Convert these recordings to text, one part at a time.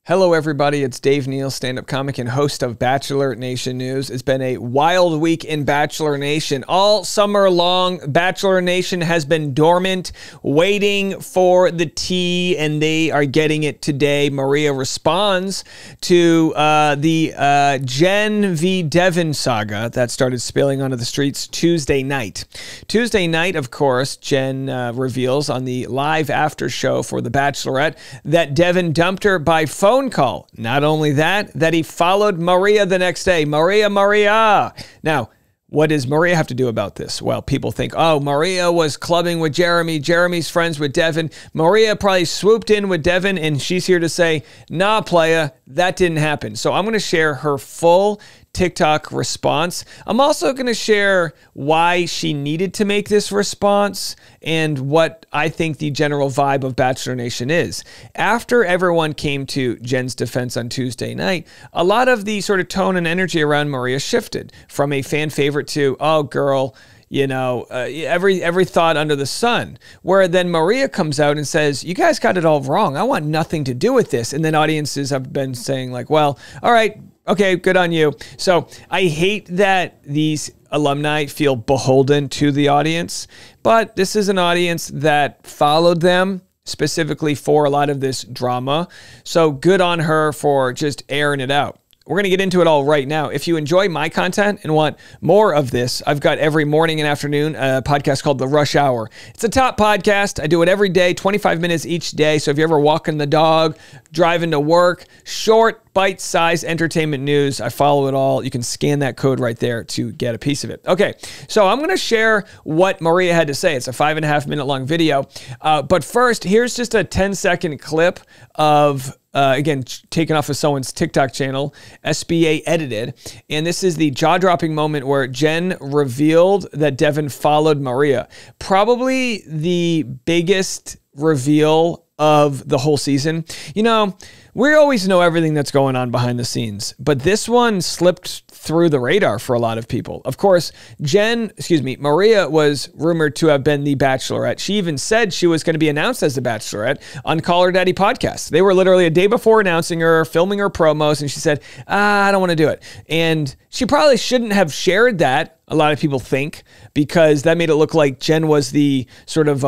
Hello, everybody. It's Dave Neal, stand-up comic and host of Bachelor Nation News. It's been a wild week in Bachelor Nation. All summer long, Bachelor Nation has been dormant, waiting for the tea, and they are getting it today. Maria responds to the Jenn v. Devin saga that started spilling onto the streets Tuesday night. Tuesday night, of course, Jenn reveals on the live after show for The Bachelorette that Devin dumped her by phone call. Not only that he followed Maria the next day. Maria. Now, what does Maria have to do about this? Well, people think, oh, Maria was clubbing with Jeremy. Jeremy's friends with Devin. Maria probably swooped in with Devin, and she's here to say, nah, playa, that didn't happen. So I'm going to share her full TikTok response. I'm also going to share why she needed to make this response and what I think the general vibe of Bachelor Nation is. After everyone came to Jenn's defense on Tuesday night, a lot of the sort of tone and energy around Maria shifted from a fan favorite to, oh, girl, you know, every thought under the sun, where then Maria comes out and says, you guys got it all wrong. I want nothing to do with this. And then audiences have been saying like, well, all right, okay, good on you. So I hate that these alumni feel beholden to the audience, but this is an audience that followed them specifically for a lot of this drama. So good on her for just airing it out. We're going to get into it all right now. If you enjoy my content and want more of this, I've got every morning and afternoon a podcast called The Rush Hour. It's a top podcast. I do it every day, 25 minutes each day. So if you're ever walking the dog, driving to work, short, bite-sized entertainment news, I follow it all. You can scan that code right there to get a piece of it. Okay, so I'm going to share what Maria had to say. It's a 5.5 minute long video. But first, here's just a 10-second clip of again, taken off of someone's TikTok channel, SBA edited. And this is the jaw-dropping moment where Jenn revealed that Devin followed Maria. Probably the biggest reveal of the whole season. You know, we always know everything that's going on behind the scenes, but this one slipped through the radar for a lot of people. Of course, Maria was rumored to have been the Bachelorette. She even said she was going to be announced as the Bachelorette on Call Her Daddy podcast. They were literally a day before announcing her, filming her promos, and she said, I don't want to do it. And she probably shouldn't have shared that, a lot of people think, because that made it look like Jenn was the sort of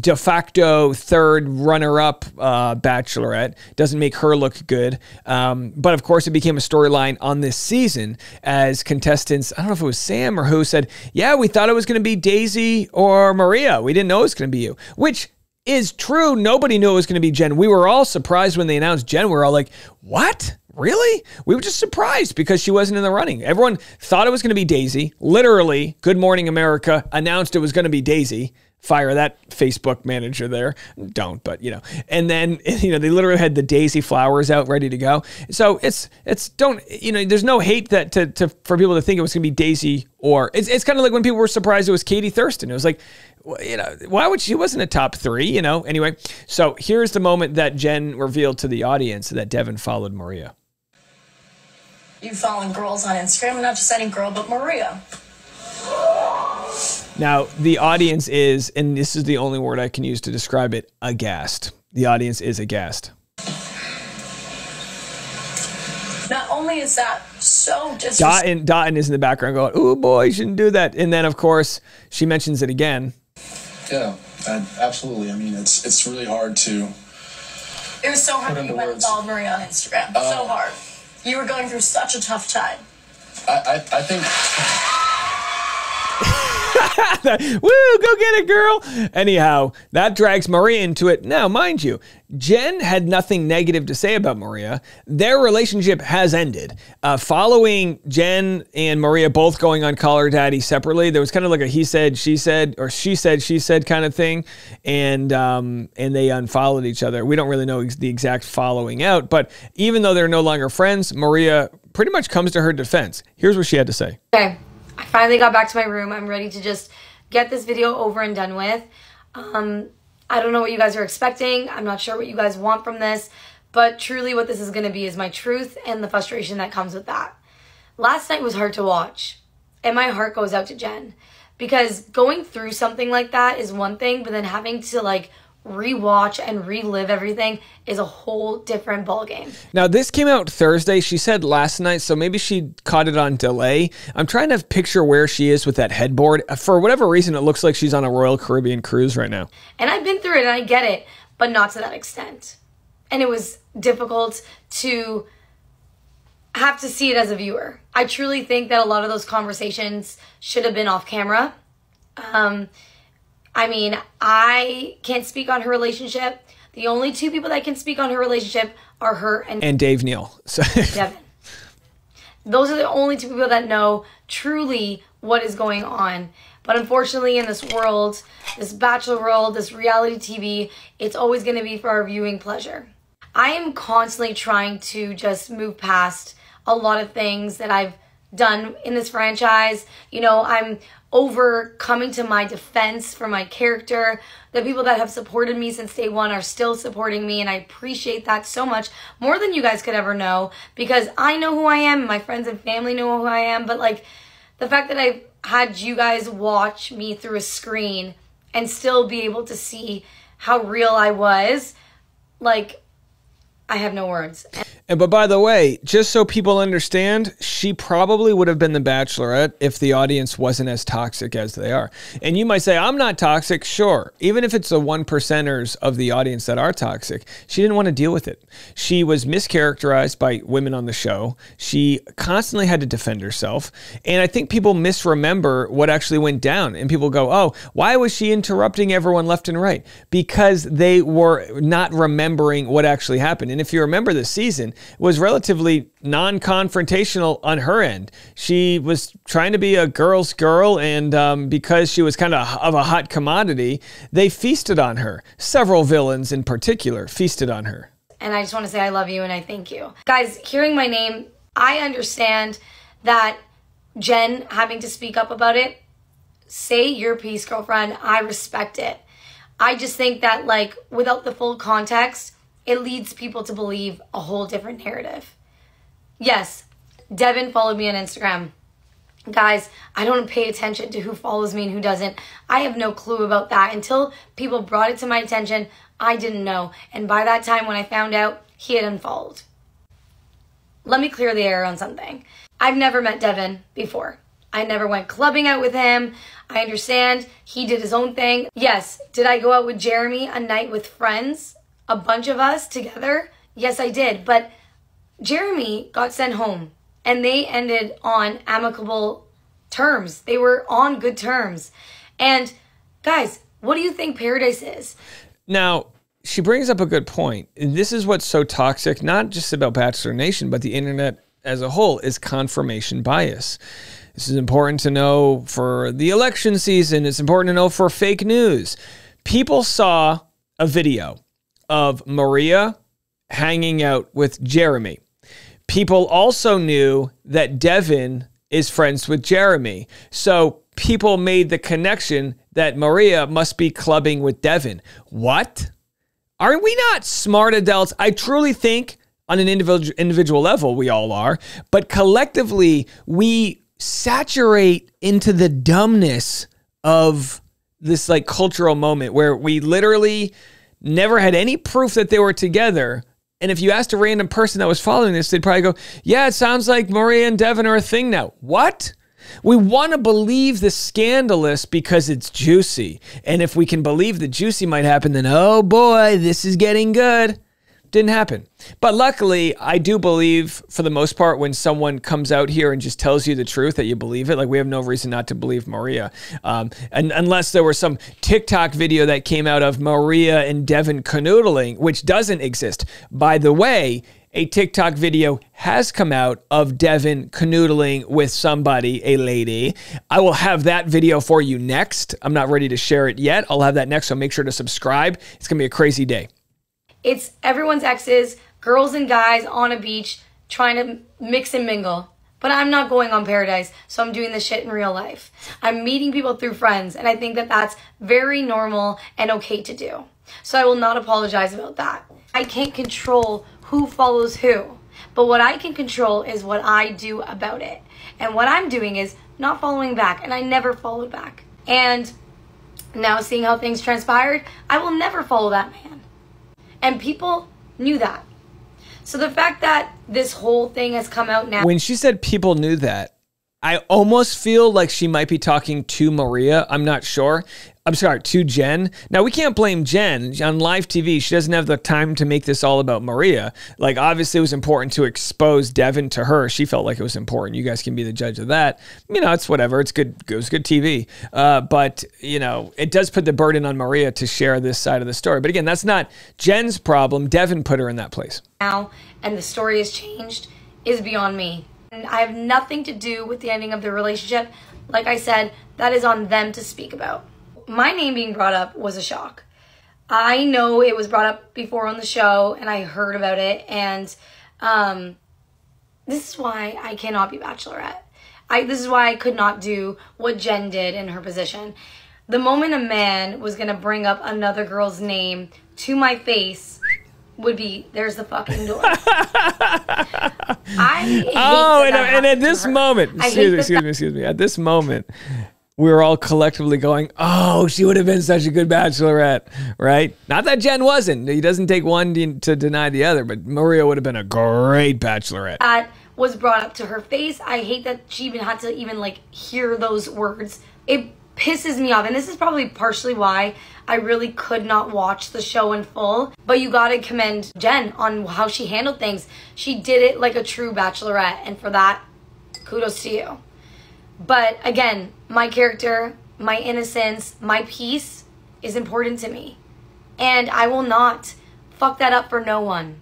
de facto third runner-up Bachelorette. Doesn't make her look good. But of course, it became a storyline on this season as contestants, I don't know if it was Sam or who, said, yeah, we thought it was going to be Daisy or Maria. We didn't know it was going to be you, which is true. Nobody knew it was going to be Jenn. We were all surprised when they announced Jenn. We were all like, what? Really? We were just surprised because she wasn't in the running. Everyone thought it was going to be Daisy. Literally, Good Morning America announced it was going to be Daisy. Fire that Facebook manager there. Don't, but you know. And then, you know, they literally had the Daisy flowers out ready to go. So don't, you know, there's no hate that for people to think it was going to be Daisy, or it's kind of like when people were surprised it was Katie Thurston. It was like, you know, why would she wasn't a top 3, you know? Anyway, so here's the moment that Jenn revealed to the audience that Devin followed Maria. You following girls on Instagram, not just any girl, but Maria. Now, the audience is, and this is the only word I can use to describe it, aghast. The audience is aghast. Not only is that so disrespectful. Dotton is in the background going, oh boy, you shouldn't do that. And then, of course, she mentions it again. Yeah, absolutely. I mean, it's really hard to. It was so hard when you went and followed Maria on Instagram. So hard. You were going through such a tough time. I think. Woo, go get it, girl. Anyhow, that drags Maria into it. Now, mind you, Jenn had nothing negative to say about Maria. Their relationship has ended. Following Jenn and Maria both going on Call Her Daddy separately, there was kind of like a he said, she said, or she said kind of thing, and they unfollowed each other. We don't really know the exact following out, but even though they're no longer friends, Maria pretty much comes to her defense. Here's what she had to say. Okay. I finally got back to my room. I'm ready to just get this video over and done with. I don't know what you guys are expecting. I'm not sure what you guys want from this, but truly what this is going to be is my truth and the frustration that comes with that. Last night was hard to watch, and my heart goes out to Jenn, because going through something like that is one thing, but then having to like rewatch and relive everything is a whole different ballgame. Now, this came out Thursday. She said last night, so maybe she caught it on delay. I'm trying to picture where she is with that headboard. For whatever reason, it looks like she's on a Royal Caribbean cruise right now. And I've been through it, and I get it, but not to that extent. And it was difficult to have to see it as a viewer. I truly think that a lot of those conversations should have been off camera. I mean, I can't speak on her relationship. The only two people that can speak on her relationship are her and Dave Neal. So Devin. Those are the only two people that know truly what is going on. But unfortunately, in this world, this Bachelor world, this reality TV, it's always going to be for our viewing pleasure. I am constantly trying to just move past a lot of things that I've done in this franchise. You know, I'm over coming to my defense for my character. The people that have supported me since day one are still supporting me, and I appreciate that so much, more than you guys could ever know, because I know who I am, my friends and family know who I am. But like, the fact that I've had you guys watch me through a screen and still be able to see how real I was, like, I have no words. But by the way, just so people understand, she probably would have been the Bachelorette if the audience wasn't as toxic as they are. And you might say, I'm not toxic. Sure. Even if it's the 1%ers of the audience that are toxic, she didn't want to deal with it. She was mischaracterized by women on the show. She constantly had to defend herself. And I think people misremember what actually went down. And people go, oh, why was she interrupting everyone left and right? Because they were not remembering what actually happened. And if you remember this season, was relatively non-confrontational on her end. She was trying to be a girl's girl, and because she was kind of a hot commodity, they feasted on her. Several villains in particular feasted on her. And I just want to say I love you and I thank you. Guys, hearing my name, I understand that Jen having to speak up about it, say your piece, girlfriend. I respect it. I just think that, like, without the full context, it leads people to believe a whole different narrative. Yes, Devin followed me on Instagram. Guys, I don't pay attention to who follows me and who doesn't. I have no clue about that. Until people brought it to my attention, I didn't know. And by that time, when I found out, he had unfollowed. Let me clear the air on something. I've never met Devin before. I never went clubbing out with him. I understand he did his own thing. Yes, did I go out with Jeremy a night with friends? A bunch of us together? Yes, I did. But Jeremy got sent home, and they ended on amicable terms. They were on good terms. And guys, what do you think paradise is? Now, she brings up a good point. And this is what's so toxic, not just about Bachelor Nation, but the internet as a whole, is confirmation bias. This is important to know for the election season. It's important to know for fake news. People saw a video of Maria hanging out with Jeremy. People also knew that Devin is friends with Jeremy. So people made the connection that Maria must be clubbing with Devin. What? Are we not smart adults? I truly think on an individual level, we all are. But collectively, we saturate into the dumbness of this like cultural moment where we literally never had any proof that they were together. And if you asked a random person that was following this, they'd probably go, yeah, it sounds like Maria and Devin are a thing now. What? We want to believe the scandalous because it's juicy. And if we can believe the juicy might happen, then, oh boy, this is getting good. Didn't happen. But luckily, I do believe, for the most part, when someone comes out here and just tells you the truth, that you believe it. Like, we have no reason not to believe Maria. And unless there was some TikTok video that came out of Maria and Devin canoodling, which doesn't exist. By the way, a TikTok video has come out of Devin canoodling with somebody, a lady. I will have that video for you next. I'm not ready to share it yet. I'll have that next, so make sure to subscribe. It's going to be a crazy day. It's everyone's exes, girls and guys on a beach trying to mix and mingle. But I'm not going on Paradise, so I'm doing this shit in real life. I'm meeting people through friends, and I think that that's very normal and okay to do. So I will not apologize about that. I can't control who follows who, but what I can control is what I do about it. And what I'm doing is not following back, and I never followed back. And Now, seeing how things transpired, I will never follow that man. And people knew that. So the fact that this whole thing has come out now. When she said people knew that, I almost feel like she might be talking to Maria. I'm not sure. I'm sorry, to Jen. Now, we can't blame Jen. On live TV, she doesn't have the time to make this all about Maria. Like, obviously, it was important to expose Devin to her. She felt like it was important. You guys can be the judge of that. You know, it's whatever. It's good. It was good TV. But, you know, it does put the burden on Maria to share this side of the story. But again, that's not Jen's problem. Devin put her in that place. Now, and the story has changed, is beyond me. And I have nothing to do with the ending of the relationship. Like I said, that is on them to speak about. My name being brought up was a shock. I know it was brought up before on the show, and I heard about it, and this is why I cannot be Bachelorette. This is why I could not do what Jen did in her position. The moment a man was going to bring up another girl's name to my face would be, there's the fucking door. And at this moment, excuse me, at this moment, we were all collectively going, oh, she would have been such a good Bachelorette, right? Not that Jen wasn't. It doesn't take one to deny the other, but Maria would have been a great Bachelorette. That was brought up to her face. I hate that she even had to like hear those words. It pisses me off, and this is probably partially why I really could not watch the show in full. But you gotta commend Jen on how she handled things. She did it like a true Bachelorette, and for that, kudos to you. But again, my character, my innocence, my peace is important to me. And I will not fuck that up for no one.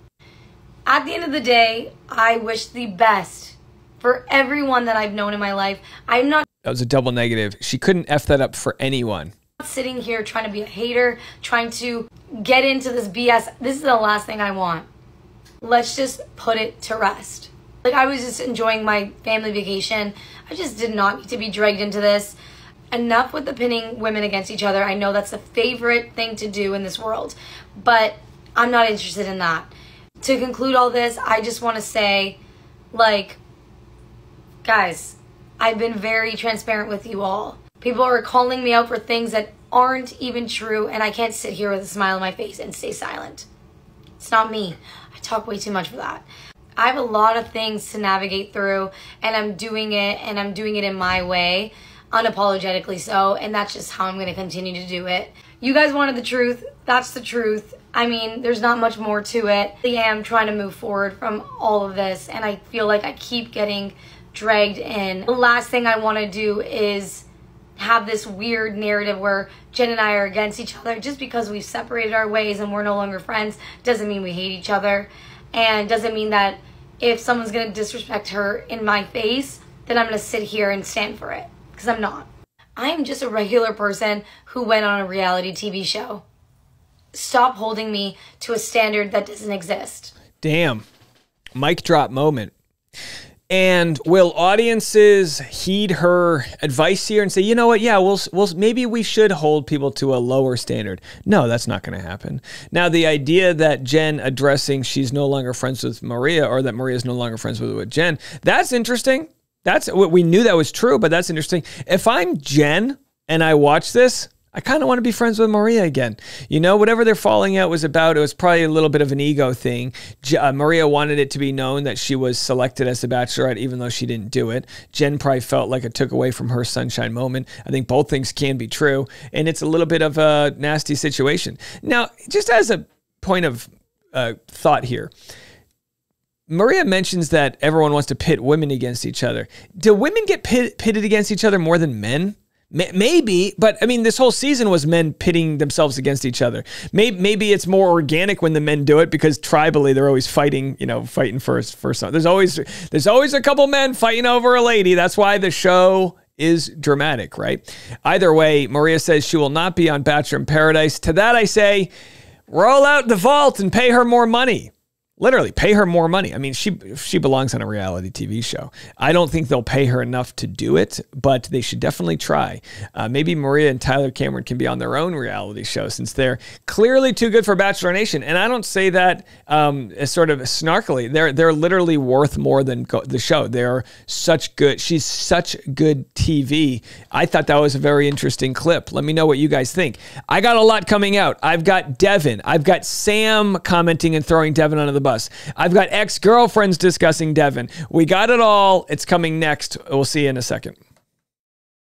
At the end of the day, I wish the best for everyone that I've known in my life. I'm not... That was a double negative. She couldn't F that up for anyone. Sitting here trying to be a hater, trying to get into this BS. This is the last thing I want. Let's just put it to rest. Like, I was just enjoying my family vacation. I just did not need to be dragged into this. Enough with the pinning women against each other. I know that's the favorite thing to do in this world, but I'm not interested in that. To conclude all this, I just want to say, like, guys, I've been very transparent with you all. People are calling me out for things that aren't even true, and I can't sit here with a smile on my face and stay silent. It's not me. I talk way too much for that. I have a lot of things to navigate through, and I'm doing it, and I'm doing it in my way, unapologetically so, and that's just how I'm going to continue to do it. You guys wanted the truth. That's the truth. I mean, there's not much more to it. I am trying to move forward from all of this, and I feel like I keep getting dragged in. The last thing I want to do is have this weird narrative where Jen and I are against each other. Just because we've separated our ways and we're no longer friends doesn't mean we hate each other, and doesn't mean that if someone's going to disrespect her in my face, then I'm going to sit here and stand for it, because I'm not. I am just a regular person who went on a reality TV show. Stop holding me to a standard that doesn't exist. Damn. Mic drop moment. And will audiences heed her advice here and say, you know what, yeah, we'll maybe we should hold people to a lower standard? No, that's not going to happen. Now, the idea that Jen addressing she's no longer friends with Maria, or that Maria is no longer friends with Jen, that's interesting. That's what we knew that was true, but that's interesting. If I'm Jen and I watch this, I kind of want to be friends with Maria again. You know, whatever their falling out was about, it was probably a little bit of an ego thing. Maria wanted it to be known that she was selected as the Bachelorette, even though she didn't do it. Jen probably felt like it took away from her sunshine moment. I think both things can be true, and it's a little bit of a nasty situation. Now, just as a point of thought here, Maria mentions that everyone wants to pit women against each other. Do women get pitted against each other more than men? Maybe, but I mean, this whole season was men pitting themselves against each other. Maybe it's more organic when the men do it, because tribally they're always fighting, you know, fighting for something. There's always a couple men fighting over a lady. That's why the show is dramatic, right? Either way, Maria says she will not be on Bachelor in Paradise. To that I say, roll out the vault and pay her more money. Literally, pay her more money. I mean, she belongs on a reality TV show. I don't think they'll pay her enough to do it, but they should definitely try. Maybe Maria and Tyler Cameron can be on their own reality show since they're clearly too good for Bachelor Nation. And I don't say that as sort of snarkily. They're literally worth more than the show. They're such good. She's such good TV. I thought that was a very interesting clip. Let me know what you guys think. I got a lot coming out. I've got Devin. I've got Sam commenting and throwing Devin under the bus. I've got ex-girlfriends discussing Devin. We got it all. It's coming next. We'll see you in a second.